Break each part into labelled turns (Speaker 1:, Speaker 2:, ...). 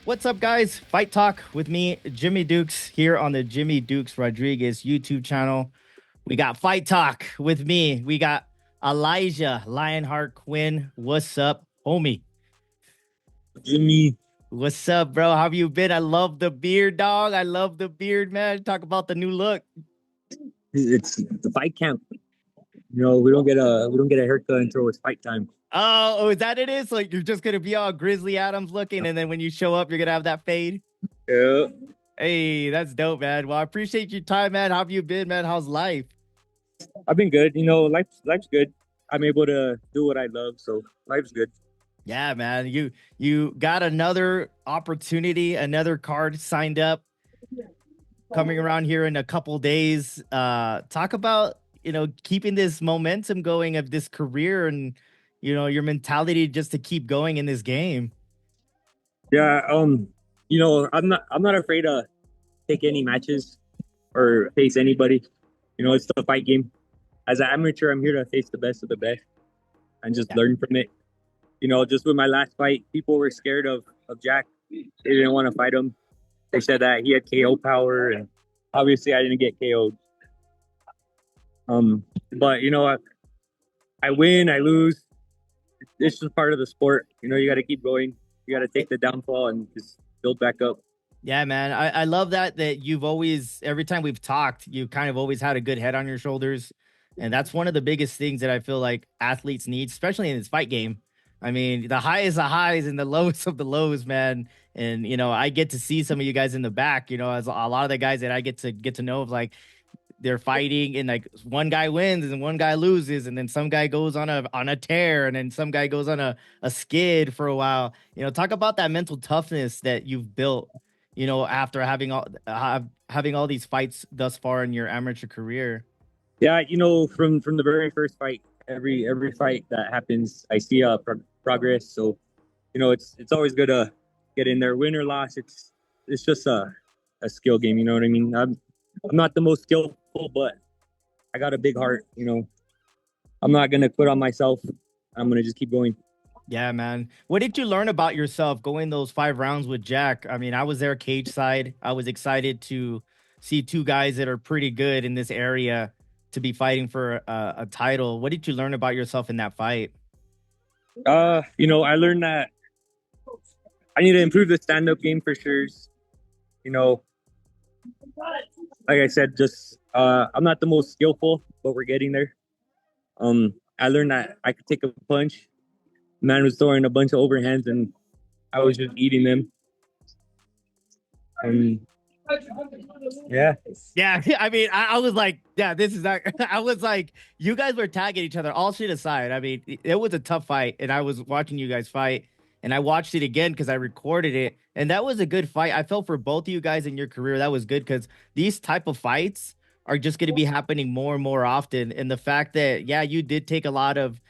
Speaker 1: What's up, guys? Fight Talk with me, Jimmy Dukes, here on the Jimmy Dukes Rodriguez YouTube channel. We got Fight Talk with me. We got Elijah Lionheart Quinn. What's up, homie?
Speaker 2: Jimmy,
Speaker 1: What's up, bro? How have you been? I love the beard, dog. I love the beard, man. Talk about the new look.
Speaker 2: it's the fight camp. We don't get a haircut until it's fight time.
Speaker 1: Oh, is that it? Is like you're just gonna be all Grizzly Adams looking, and then when you show up, you're gonna have that fade.
Speaker 2: Yeah,
Speaker 1: Hey, that's dope, man. Well, I appreciate your time, man. How have you been, man? How's life?
Speaker 2: I've been good. Life's good. I'm able to do what I love, so life's good.
Speaker 1: Yeah, man. You got another opportunity, another card signed up coming around here in a couple days. Talk about, keeping this momentum going of this career and your mentality just to keep going in this game.
Speaker 2: Yeah, I'm not afraid to take any matches or face anybody. It's the fight game. As an amateur, I'm here to face the best of the best and just
Speaker 1: Yeah.
Speaker 2: learn from it. Just with my last fight, people were scared of Jack. They didn't want to fight him. They said that he had KO power, and obviously I didn't get KO'd. But I win, I lose. It's just part of the sport. You got to keep going. You got to take the downfall and just build back up.
Speaker 1: Yeah, man. I love that you've always, every time we've talked, you kind of always had a good head on your shoulders. And that's one of the biggest things that I feel like athletes need, especially in this fight game. I mean, the highest of highs and the lowest of the lows, man. And I get to see some of you guys in the back, as a lot of the guys that I get to know of, like, they're fighting and like one guy wins and one guy loses, and then some guy goes on a tear, and then some guy goes on a skid for a while. Talk about that mental toughness that you've built, after having all these fights thus far in your amateur career.
Speaker 2: Yeah, from the very first fight, every fight that happens, I see progress. So, it's always good to get in there, win or loss. It's just a skill game. You know what I mean? I'm not the most skillful, but I got a big heart. I'm not gonna quit on myself. I'm gonna just keep going.
Speaker 1: Yeah, man. What did you learn about yourself going those 5 rounds with Jack? I mean, I was there cage side. I was excited to see two guys that are pretty good in this area to be fighting for a title. What did you learn about yourself in that fight?
Speaker 2: I learned that I need to improve the stand-up game for sure. You know, like I said, just I'm not the most skillful, but we're getting there. I learned that I could take a punch. Man was throwing a bunch of overhands, and I was just eating them. Um, yeah,
Speaker 1: Yeah, I mean, I was like, yeah, this is not. I was like, you guys were tagging each other. All shit aside, I mean, it was a tough fight, and I was watching you guys fight, and I watched it again because I recorded it, and that was a good fight. I felt for both of you guys in your career that was good because these type of fights are just going to be happening more and more often. And the fact that you did take a lot of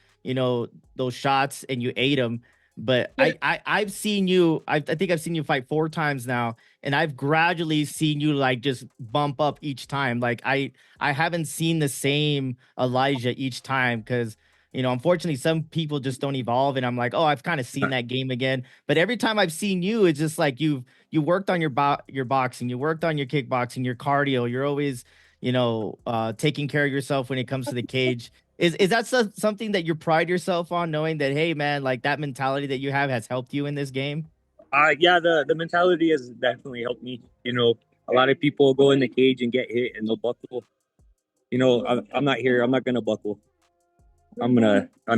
Speaker 1: those shots and you ate them, but I've seen you. I think I've seen you fight 4 times now, and I've gradually seen you like just bump up each time. Like I haven't seen the same Elijah each time because unfortunately some people just don't evolve, and I'm like, oh, I've kind of seen that game again. But every time I've seen you, it's just like you worked on your boxing, you worked on your kickboxing, your cardio. You're always taking care of yourself when it comes to the cage. Is that something that you pride yourself on, knowing that, hey, man, like that mentality that you have has helped you in this game?
Speaker 2: yeah. The mentality has definitely helped me. A lot of people go in the cage and get hit, and they'll buckle. I'm not here. I'm not gonna buckle. I'm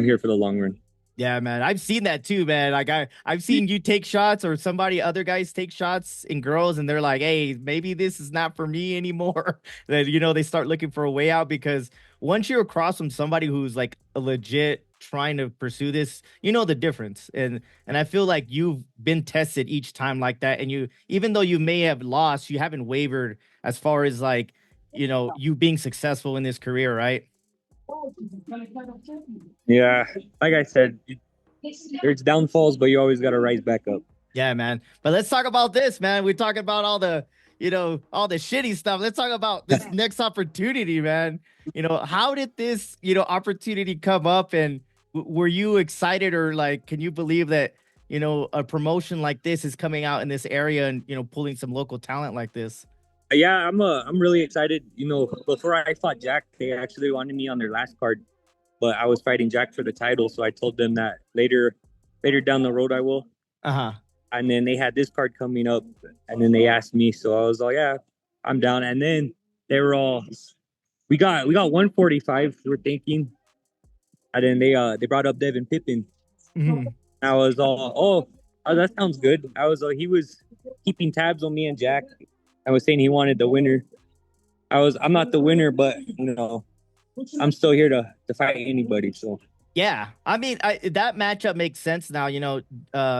Speaker 2: here for the long run.
Speaker 1: Yeah, man. I've seen that too, man. Like I've seen you take shots or other guys take shots in girls, and they're like, hey, maybe this is not for me anymore. That they start looking for a way out because once you're across from somebody who's like a legit trying to pursue this, you know the difference. And I feel like you've been tested each time like that. And you, even though you may have lost, you haven't wavered as far as like, you being successful in this career, right?
Speaker 2: Yeah, like I said, there's downfalls, but you always got to rise back up.
Speaker 1: Yeah, man. But let's talk about this, man. We're talking about all the shitty stuff. Let's talk about this next opportunity, man. How did this opportunity come up, and were you excited, or like, can you believe that a promotion like this is coming out in this area and pulling some local talent like this.
Speaker 2: Yeah, I'm really excited. Before I fought Jack, they actually wanted me on their last card, but I was fighting Jack for the title, so I told them that later down the road I will.
Speaker 1: Uh-huh.
Speaker 2: And then they had this card coming up, and then they asked me, so I was like, yeah, I'm down. And then they were all, we got 145. We're thinking, and then they brought up Devin Pippin.
Speaker 1: Mhm.
Speaker 2: I was all, oh, that sounds good. He was keeping tabs on me and Jack. I was saying he wanted the winner. I'm not the winner, but I'm still here to fight anybody. So
Speaker 1: Yeah, I mean, that matchup makes sense now.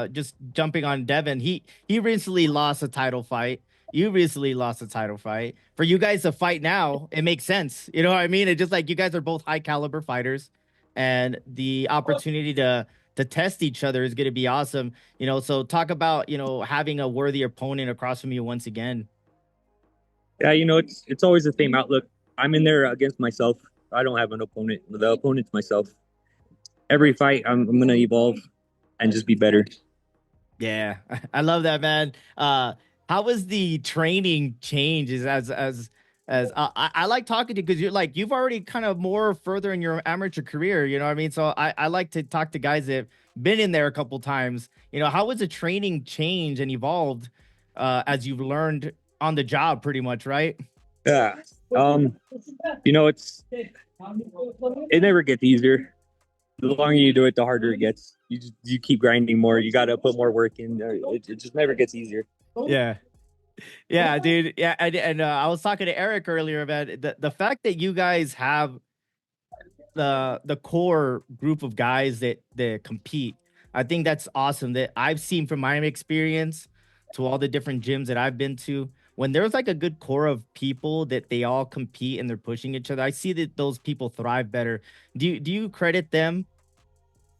Speaker 1: Just jumping on Devin, he recently lost a title fight. You recently lost a title fight. For you guys to fight now, it makes sense. You know what I mean? It's just like you guys are both high caliber fighters, and the opportunity to test each other is going to be awesome. So talk about having a worthy opponent across from you once again.
Speaker 2: yeah, it's always the same outlook. I'm in there against myself. I don't have an opponent. The opponent's myself. Every fight, I'm gonna evolve and just be better.
Speaker 1: Yeah, I love that, man. How was the training changes as I like talking to you because you've already kind of more further in your amateur career, you know what I mean? So I like to talk to guys that have been in there a couple times. How was the training change and evolved as you've learned on the job pretty much, right?
Speaker 2: Yeah. It never gets easier. The longer you do it, the harder it gets. You keep grinding more. You got to put more work in. It just never gets easier.
Speaker 1: Yeah. Yeah, dude. Yeah, and I was talking to Eric earlier about the fact that you guys have the core group of guys that compete. I think that's awesome. That I've seen from my experience to all the different gyms that I've been to. When there's like a good core of people that they all compete and they're pushing each other, I see that those people thrive better. Do you credit them
Speaker 2: Oh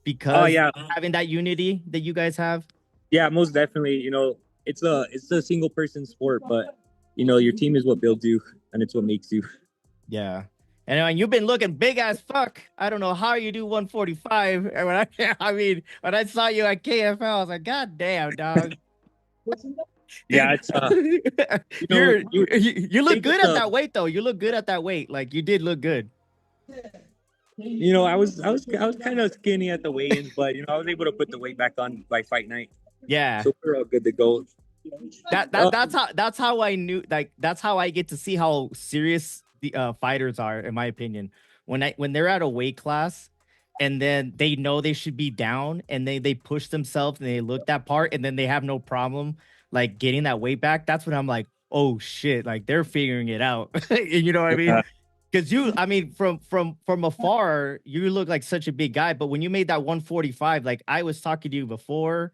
Speaker 1: because
Speaker 2: yeah,
Speaker 1: having that unity that you guys have?
Speaker 2: yeah, most definitely. It's a single person sport, but your team is what builds you, and it's what makes you.
Speaker 1: Yeah. And you've been looking big as fuck. I don't know how you do 145. And I mean, when I saw you at KFL, I was like, God damn, dog.
Speaker 2: Yeah, it's
Speaker 1: You're
Speaker 2: you
Speaker 1: you look
Speaker 2: think
Speaker 1: good
Speaker 2: it's
Speaker 1: at that weight though. You look good at that weight. Like you did look good.
Speaker 2: I was kind of skinny at the weigh-ins, but I was able to put the weight back on by fight night,
Speaker 1: Yeah.
Speaker 2: so we're all good to go.
Speaker 1: That
Speaker 2: Uh,
Speaker 1: that that's how I knew, like that's how I get to see how serious the fighters are, in my opinion. When they're at a weight class and then they know they should be down and they push themselves and they look that part and then they have no problem like getting that weight back, that's when I'm like, oh shit, like they're figuring it out. You know what I mean?
Speaker 2: yeah,
Speaker 1: Because I mean, from afar, you look like such a big guy. But when you made that 145, like I was talking to you before,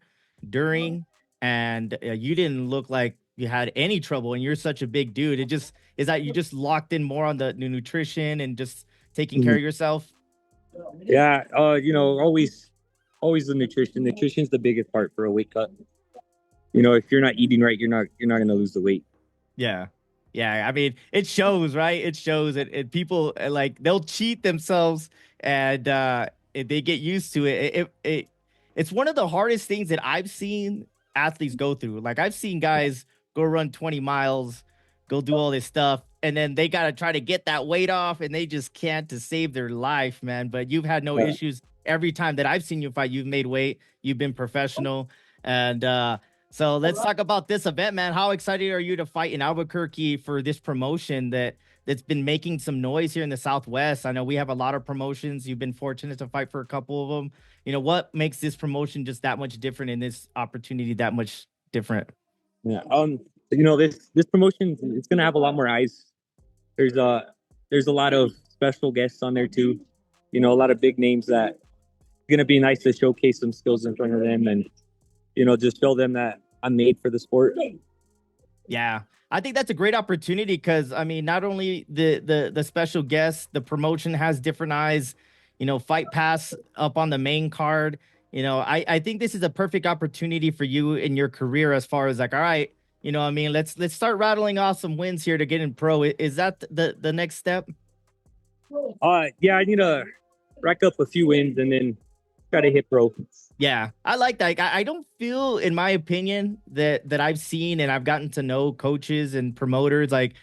Speaker 1: during, and you didn't look like you had any trouble. And you're such a big dude. It just is that you just locked in more on the nutrition and just taking care
Speaker 2: mhm.
Speaker 1: of yourself.
Speaker 2: Yeah. Always the nutrition. Nutrition's the biggest part for a weight cut. If you're not eating right, you're not gonna lose the weight.
Speaker 1: Yeah. Yeah. I mean, it shows, right? It shows it. And people like they'll cheat themselves and if they get used to it. It's one of the hardest things that I've seen athletes go through. Like I've seen guys go run 20 miles, go do all this stuff, and then they gotta try to get that weight off and they just can't to save their life, man. But you've had no
Speaker 2: Yeah.
Speaker 1: issues every time that I've seen you fight. You've made weight, you've been professional, and so let's talk about this event, man. How excited are you to fight in Albuquerque for this promotion that's been making some noise here in the Southwest? I know we have a lot of promotions. You've been fortunate to fight for a couple of them. What makes this promotion just that much different and this opportunity that much different?
Speaker 2: Yeah. This promotion, it's gonna have a lot more eyes. There's a lot of special guests on there too. A lot of big names that gonna be nice to showcase some skills in front of them and just show them that I'm made for the sport.
Speaker 1: Yeah. I think that's a great opportunity because I mean, not only the special guests, the promotion has different eyes, fight pass up on the main card. I think this is a perfect opportunity for you in your career as far as like, all right, I mean, let's start rattling off some wins here to get in pro. Is that the next step?
Speaker 2: Yeah, I need to rack up a few wins and then try to hit pro.
Speaker 1: Yeah, I like that. I don't feel, in my opinion, that I've seen and I've gotten to know coaches and promoters. Like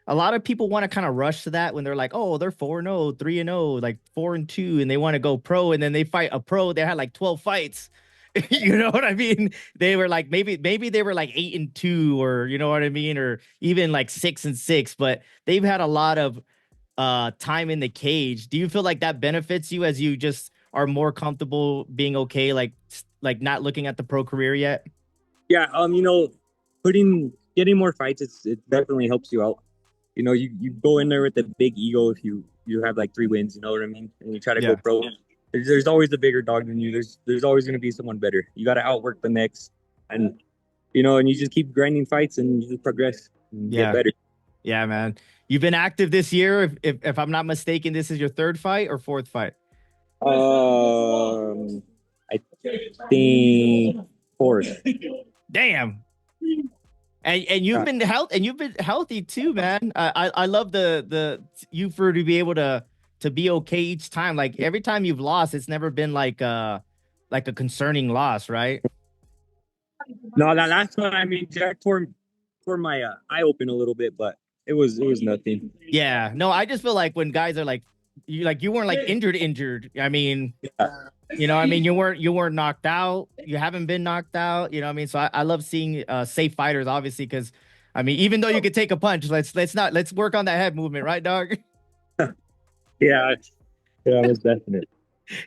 Speaker 1: a lot of people want to kind of rush to that when they're like, oh, they're 4-0, 3-0, like 4-2, and they want to go pro, and then they fight a pro. They had like 12 fights. You know what I mean? They were like maybe they were like 8-2, or you know what I mean, or even like 6-6. But they've had a lot of time in the cage. Do you feel like that benefits you as you just are more comfortable being okay, like not looking at the pro career yet?
Speaker 2: Yeah, getting more fights, it definitely helps you out. You go in there with a big ego if you have like 3 wins, you know what I mean? And you try to go
Speaker 1: Yeah.
Speaker 2: pro. There's always a bigger dog than you. There's always gonna be someone better. You gotta outwork the next, and and you just keep grinding fights and you just progress and get
Speaker 1: Yeah.
Speaker 2: better.
Speaker 1: Yeah, man. You've been active this year. If I'm not mistaken, this is your third fight or fourth fight?
Speaker 2: I think fourth.
Speaker 1: Damn. And you've been healthy too, man. I love the you for to be able to be okay each time. Like every time you've lost, it's never been like a concerning loss, right?
Speaker 2: No, that last one, I mean, Jack tore my eye open a little bit, but it was nothing.
Speaker 1: Yeah. No, I just feel like when guys are like you weren't like injured. I mean,
Speaker 2: Yeah.
Speaker 1: I mean, you weren't knocked out. You haven't been knocked out. You know what I mean? So I love seeing safe fighters, obviously, because I mean, even though you could take a punch, let's work on that head movement, right, dog?
Speaker 2: Yeah, yeah, it was definite.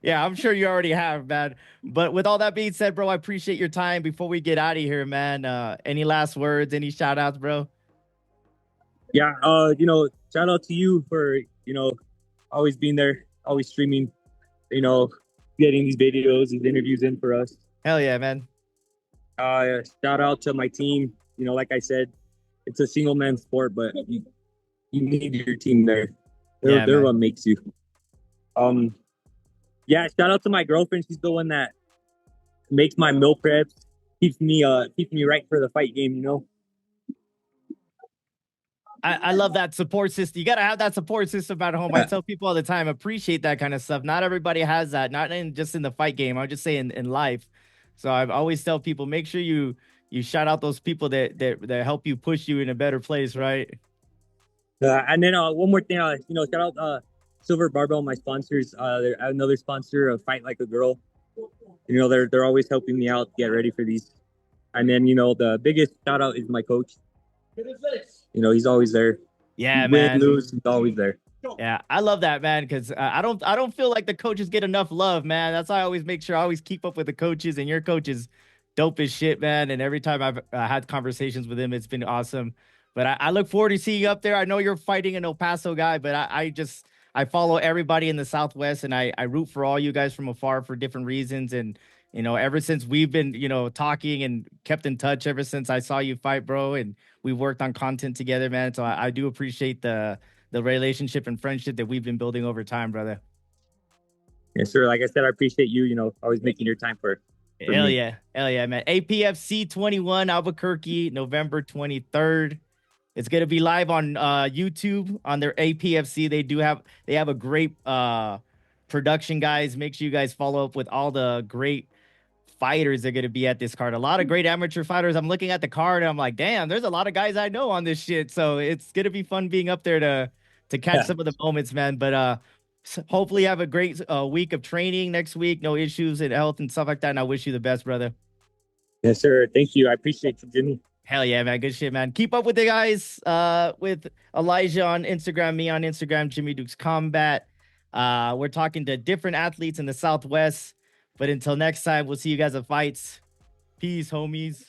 Speaker 1: Yeah, I'm sure you already have, man. But with all that being said, bro, I appreciate your time. Before we get out of here, man, any last words, any shout outs, bro?
Speaker 2: Yeah, shout out to you for always being there, always streaming, you know, getting these videos, these interviews in for us.
Speaker 1: Hell yeah, man.
Speaker 2: Shout out to my team. Like I said, it's a single man sport, but you need your team there. They're
Speaker 1: Yeah,
Speaker 2: they're
Speaker 1: man.
Speaker 2: what makes you. Um, yeah, shout out to my girlfriend. She's the one that makes my meal preps, keeps me right for the fight game.
Speaker 1: I love that support system. You got to have that support system at home. I tell people all the time, appreciate that kind of stuff. Not everybody has that, not just in the fight game. I just say in life. So I always tell people, make sure you shout out those people that help you push you in a better place, right?
Speaker 2: And then one more thing, shout out Silver Barbell, my sponsors. They're another sponsor of Fight Like a Girl. They're always helping me out get ready for these. And then the biggest shout out is my coach. He's always there.
Speaker 1: Yeah,
Speaker 2: Win,
Speaker 1: man.
Speaker 2: lose, he's always there.
Speaker 1: Yeah, I love that, man, because I don't feel like the coaches get enough love, man. That's why I always make sure I always keep up with the coaches, and your coach is dope as shit, man. And every time I've had conversations with him, it's been awesome. But I look forward to seeing you up there. I know you're fighting an El Paso guy, but I follow everybody in the Southwest, and I root for all you guys from afar for different reasons. And ever since we've been talking and kept in touch ever since I saw you fight, bro, and we worked on content together, man. So I do appreciate the relationship and friendship that we've been building over time, brother.
Speaker 2: Yes, sir. Like I said, I appreciate you, always making your time for
Speaker 1: Hell
Speaker 2: me.
Speaker 1: yeah. Hell yeah, man. APFC 21 Albuquerque, November 23rd. It's gonna be live on YouTube on their APFC. They have a great production, guys. Make sure you guys follow up with all the great fighters that are gonna be at this card. A lot of great amateur fighters. I'm looking at the card and I'm like, damn, there's a lot of guys I know on this shit. So it's gonna be fun being up there to catch
Speaker 2: Yeah.
Speaker 1: some of the moments, man. But hopefully have a great week of training next week. No issues in health and stuff like that. And I wish you the best, brother.
Speaker 2: Yes, sir. Thank you. I appreciate you, Jimmy.
Speaker 1: Hell yeah, man. Good shit, man. Keep up with the guys with Elijah on Instagram, me on Instagram, Jimmy Dukes Combat. We're talking to different athletes in the Southwest. But until next time, we'll see you guys at fights. Peace, homies.